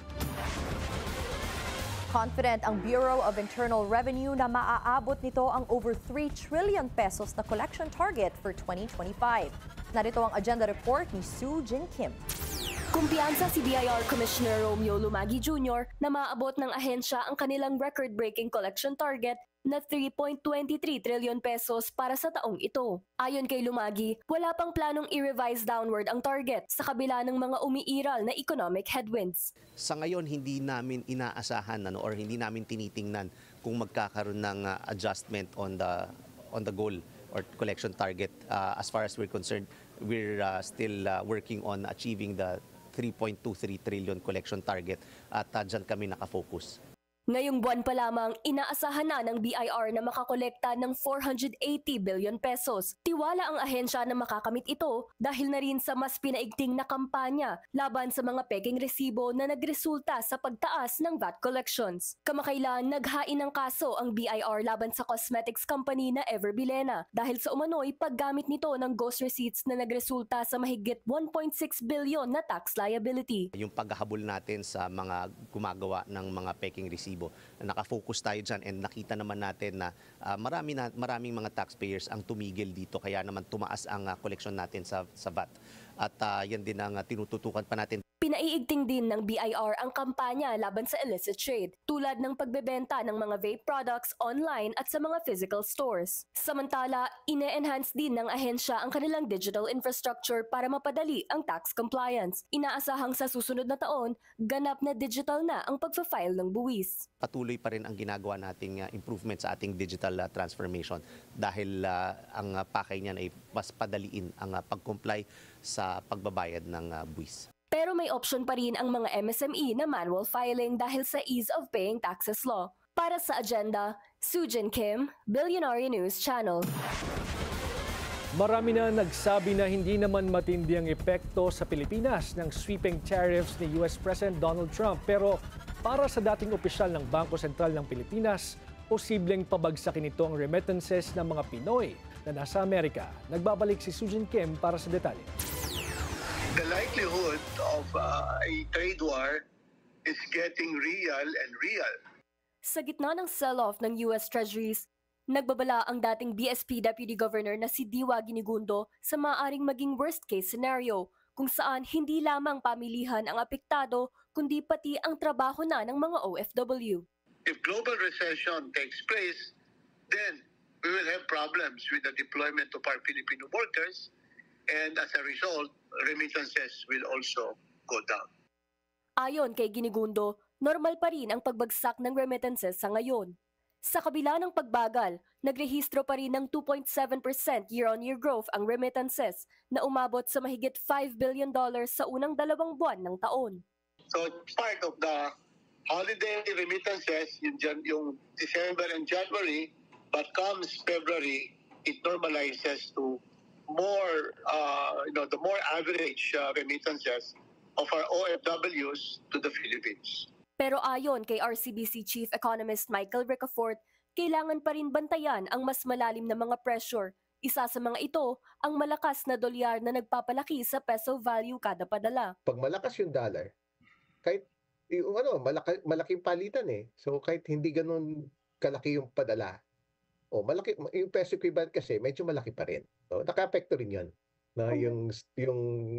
Confident ang Bureau of Internal Revenue na maaabot nito ang over 3 trillion pesos na collection target for 2025. Narito ang agenda report ni Sue Jin Kim. Kumpiyansa si BIR Commissioner Romeo Lumagi Jr. na maabot ng ahensya ang kanilang record-breaking collection target na 3.23 trillion pesos para sa taong ito. Ayon kay Lumagi, wala pang planong i-revise downward ang target sa kabila ng mga umiiral na economic headwinds. Sa ngayon, hindi namin inaasahan or hindi namin tinitingnan kung magkakaroon ng adjustment on the goal or collection target. As far as we're concerned, we're still working on achieving the 3.23 trillion collection target at dyan kami nakafocus. Ngayong buwan pa lamang, inaasahan na ng BIR na makakolekta ng 480 billion pesos. Tiwala ang ahensya na makakamit ito dahil na rin sa mas pinaigting na kampanya laban sa mga peking resibo na nagresulta sa pagtaas ng VAT collections. Kamakailan, naghain ng kaso ang BIR laban sa cosmetics company na Everbilena dahil sa umano'y paggamit nito ng ghost receipts na nagresulta sa mahigit 1.6 billion na tax liability. Yung paghahabol natin sa mga gumagawa ng mga peking resibo, nakafocus tayo dyan and nakita naman natin na maraming mga taxpayers ang tumigil dito kaya naman tumaas ang koleksyon natin sa VAT. At yan din ang tinututukan pa natin. Pinaiigting din ng BIR ang kampanya laban sa illicit trade, tulad ng pagbebenta ng mga vape products online at sa mga physical stores. Samantala, ine-enhance din ng ahensya ang kanilang digital infrastructure para mapadali ang tax compliance. Inaasahang sa susunod na taon, ganap na digital na ang pagfa-file ng buwis. Patuloy pa rin ang ginagawa nating improvement sa ating digital transformation dahil ang pakay niyan ay mas padaliin ang pag-comply sa pagbabayad ng buwis. Pero may option pa rin ang mga MSME na manual filing dahil sa ease of paying taxes law. Para sa agenda, Sujin Kim, Billionaire News Channel. Marami na nagsabi na hindi naman matindi ang epekto sa Pilipinas ng sweeping tariffs ni US President Donald Trump. Pero para sa dating opisyal ng Bangko Sentral ng Pilipinas, posibleng pabagsakin ito ang remittances ng mga Pinoy na nasa Amerika. Nagbabalik si Sujin Kim para sa detalye. The likelihood of a trade war is getting real and real. Sa gitna ng sell-off ng US Treasuries, nagbabala ang dating BSP Deputy Governor na si Diwa Ginigundo sa maaaring maging worst-case scenario kung saan hindi lamang pamilihan ang apektado kundi pati ang trabaho na ng mga OFW. If global recession takes place, then we will have problems with the deployment of our Filipino workers, and as a result, remittances will also go down. Ayon kay Ginigundo, normal pa rin ang pagbagsak ng remittances sa ngayon. Sa kabila ng pagbagal, nagrehistro pa rin ng 2.7% year-on-year growth ang remittances na umabot sa mahigit $5 billion sa unang 2 buwan ng taon. So part of the holiday remittances yung December and January, but comes February, it normalizes to more, the more average remittances of our OFWs to the Philippines. Pero ayon kay RCBC Chief Economist Michael Ricafort, kailangan pa rin bantayan ang mas malalim na mga pressure. Isa sa mga ito, ang malakas na dolyar na nagpapalaki sa peso value kada padala. Pag malakas yung dollar, kahit yung malaking palitan So kahit hindi ganun kalaki yung padala, malaki yung peso equivalent kasi medyo malaki pa rin. So naka-apekto rin 'yon. Na yung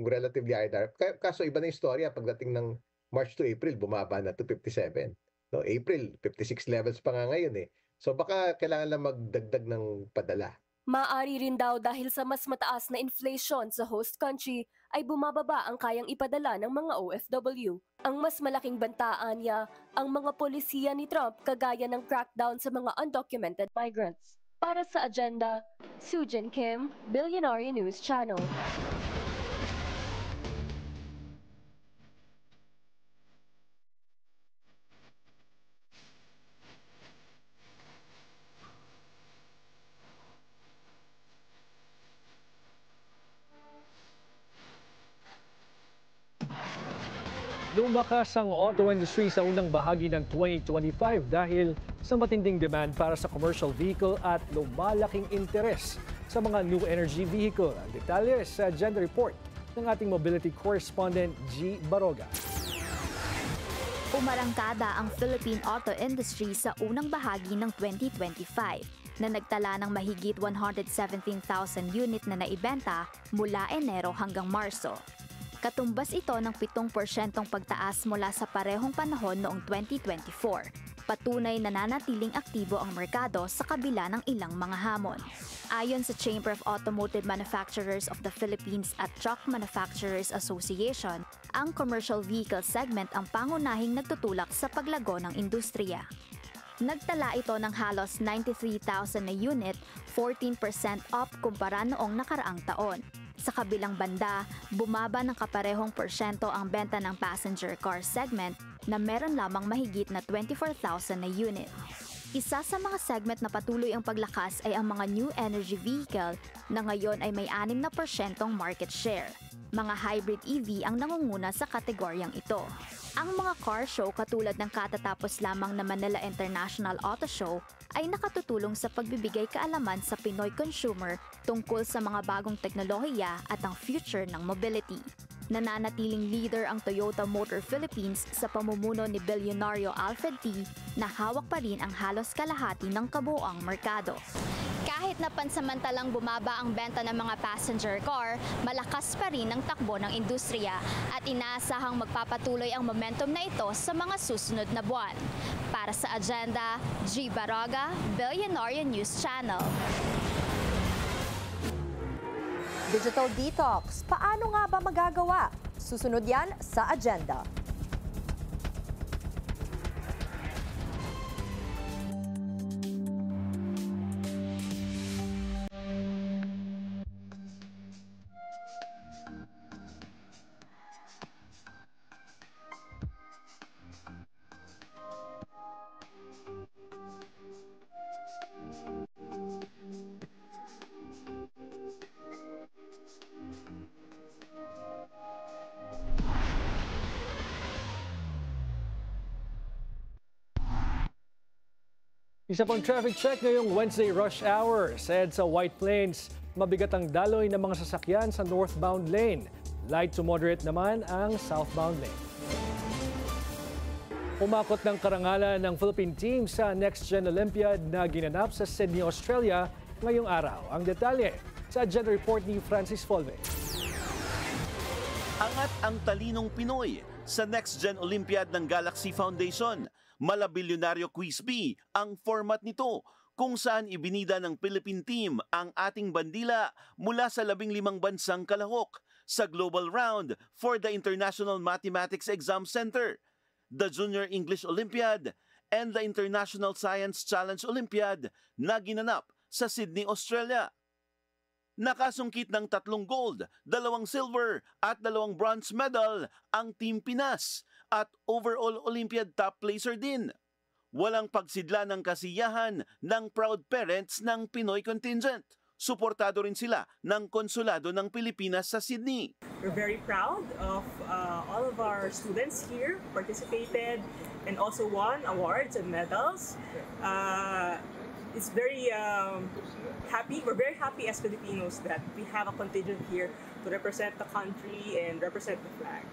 relatively higher. Kaso iba na yung istorya pagdating ng March to April, bumaba na to 57. No, April, 56 levels pa nga ngayon So baka kailangan lang magdagdag ng padala. Maaari rin daw dahil sa mas mataas na inflation sa host country ay bumababa ang kayang ipadala ng mga OFW. Ang mas malaking bantaan niya, ang mga polisiya ni Trump kagaya ng crackdown sa mga undocumented migrants. Para sa agenda, Sujin Kim, Billionaire News Channel. Lumakas ang auto industry sa unang bahagi ng 2025 dahil sa matinding demand para sa commercial vehicle at lumalaking interes sa mga new energy vehicle. Ang detalye sa agenda report ng ating mobility correspondent G. Baroga. Umarangkada ang Philippine auto industry sa unang bahagi ng 2025 na nagtala ng mahigit 117,000 unit na naibenta mula Enero hanggang Marso. Katumbas ito ng 7% pagtaas mula sa parehong panahon noong 2024. Patunay na nanatiling aktibo ang merkado sa kabila ng ilang mga hamon. Ayon sa Chamber of Automotive Manufacturers of the Philippines at Truck Manufacturers Association, ang commercial vehicle segment ang pangunahing nagtutulak sa paglago ng industriya. Nagtala ito ng halos 93,000 na unit, 14% up kumpara noong nakaraang taon. Sa kabilang banda, bumaba ng kaparehong porsyento ang benta ng passenger car segment na meron lamang mahigit na 24,000 na unit. Isa sa mga segment na patuloy ang paglakas ay ang mga new energy vehicle na ngayon ay may 6% market share. Mga hybrid EV ang nangunguna sa kategoryang ito. Ang mga car show katulad ng katatapos lamang na Manila International Auto Show ay nakatutulong sa pagbibigay kaalaman sa Pinoy consumer tungkol sa mga bagong teknolohiya at ang future ng mobility. Nananatiling leader ang Toyota Motor Philippines sa pamumuno ni bilyonaryo Alfred T na hawak pa rin ang halos kalahati ng kabuoang merkado. Kahit na pansamantalang bumaba ang benta ng mga passenger car, malakas pa rin ang takbo ng industriya at inaasahang magpapatuloy ang momentum na ito sa mga susunod na buwan. Para sa Agenda, G. Baraga, Billionaire News Channel. Digital detox, paano nga ba magagawa? Susunod yan sa Agenda. Isa pang traffic check ngayong Wednesday rush hour. Sa EDSA White Plains, mabigat ang daloy ng mga sasakyan sa northbound lane. Light to moderate naman ang southbound lane. Umakot ng karangalan ng Philippine team sa Next Gen Olympiad na ginanap sa Sydney, Australia ngayong araw. Ang detalye sa Agenda Report ni Francis Folve. Angat ang talinong Pinoy sa Next Gen Olympiad ng Galaxy Foundation. Malabilyonaryo Quiz B ang format nito kung saan ibinida ng Philippine team ang ating bandila mula sa 15 bansang kalahok sa Global Round for the International Mathematics Exam Center, the Junior English Olympiad, and the International Science Challenge Olympiad na ginanap sa Sydney, Australia. Nakasungkit ng 3 gold, 2 silver at 2 bronze medal ang Team Pinas at overall Olympiad top placer din. Walang pagsidla ng kasiyahan ng proud parents ng Pinoy contingent. Suportado rin sila ng Konsulado ng Pilipinas sa Sydney. We're very proud of all of our students here participated and also won awards and medals. It's very happy. We're very happy as Filipinos that we have a contingent here to represent the country and represent the flag.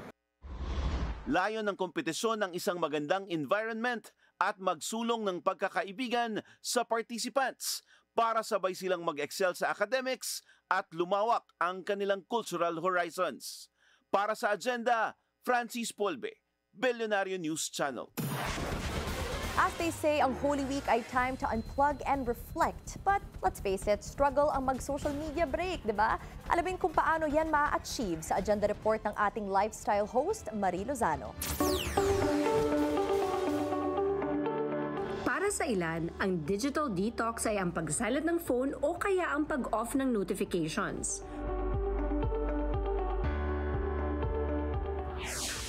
Layon ng kompetisyon ng isang magandang environment at magsulong ng pagkakaibigan sa participants para sabay silang mag-excel sa academics at lumawak ang kanilang cultural horizons. Para sa Agenda, Francis Polbe, Billionaire News Channel. As they say, ang Holy Week ay time to unplug and reflect. But let's face it, struggle ang mag-social media break, di ba? Alamin kung paano yan ma-achieve sa Agenda Report ng ating lifestyle host, Marie Lozano. Para sa ilan, ang digital detox ay ang pagsalat ng phone o kaya ang pag-off ng notifications.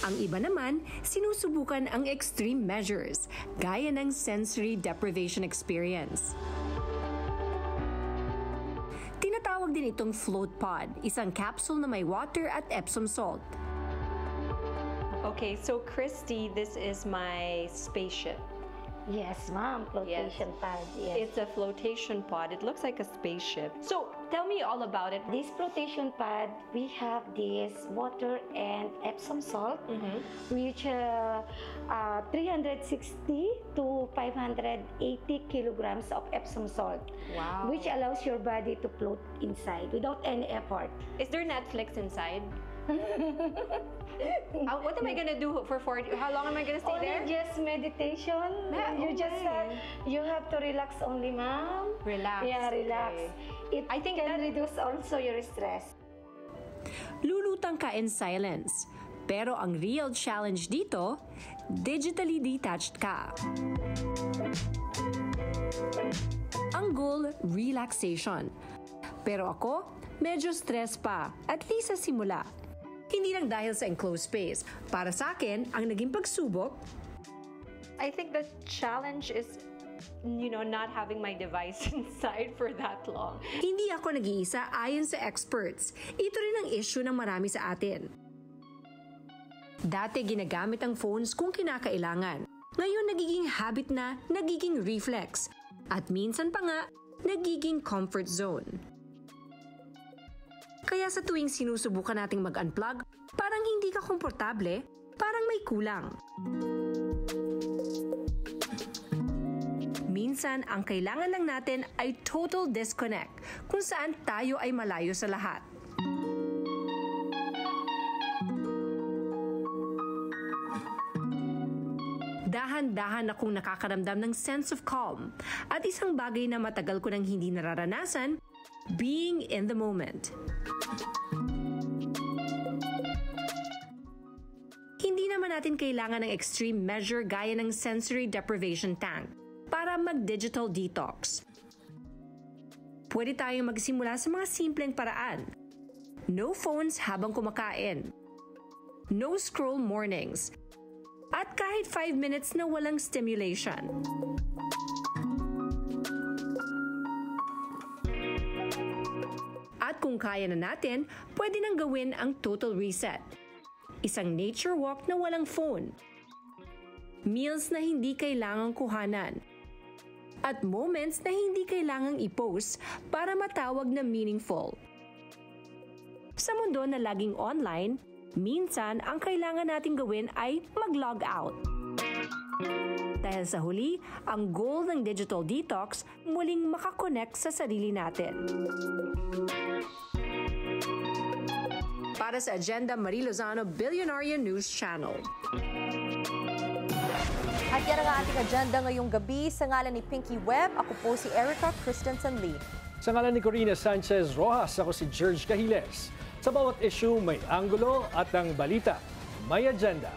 Ang iba naman, sinusubukan ang extreme measures, gaya ng sensory deprivation experience. Tinatawag din itong float pod, isang capsule na may water at Epsom salt. Okay, so Christy, this is my spaceship. Yes, ma'am. Flotation pod. Yes. It's a flotation pod. It looks like a spaceship. So, tell me all about it. This flotation pod, we have this water and Epsom salt, which 360 to 580 kilograms of Epsom salt, which allows your body to float inside without any effort. Is there Netflix inside? What am I gonna do for 40? How long am I gonna stay Only there? just meditation. You have to relax only, ma'am. Relax. Yeah, relax. Okay. I think can reduce also your stress. Lulutang ka in silence. Pero ang real challenge dito, digitally detached ka. Ang goal, relaxation. Pero ako, medyo stress pa, at least sa simula. Hindi lang dahil sa enclosed space. Para sa akin, ang naging pagsubok, I think the challenge is, not having my device inside for that long. hindi ako nag-iisa ayon sa experts. Ito rin ang issue ng marami sa atin. Dati ginagamit ang phones kung kinakailangan. Ngayon nagiging habit na, nagiging reflex. At minsan pa nga, nagiging comfort zone. Kaya sa tuwing sinusubukan nating mag-unplug, parang hindi ka komportable, parang may kulang. Minsan, ang kailangan lang natin ay total disconnect, kung saan tayo ay malayo sa lahat. Dahan-dahan akong nakakaramdam ng sense of calm at isang bagay na matagal ko nang hindi nararanasan, being in the moment. Hindi naman natin kailangan ng extreme measure gaya ng sensory deprivation tank para mag-digital detox. Pwede tayong magsimula sa mga simpleng paraan. No phones habang kumakain. No scroll mornings. At kahit 5 minutes na walang stimulation. At kung kaya na natin, pwede nang gawin ang total reset. Isang nature walk na walang phone. Meals na hindi kailangang kuhanan. At moments na hindi kailangang i-post para matawag na meaningful. Sa mundo na laging online, minsan ang kailangan nating gawin ay mag-log out. Dahil sa huli, ang goal ng digital detox muling makakonect sa sarili natin. Para sa Agenda, Marie Lozano, Billionaire News Channel. At yan ang ating agenda ngayong gabi. Sa ngalan ni Pinky Webb, ako po si Erica Christensen Lee. Sa ngalan ni Corina Sanchez Rojas, ako si George Cahiles. Sa bawat issue, may anggulo at ang balita, may agenda.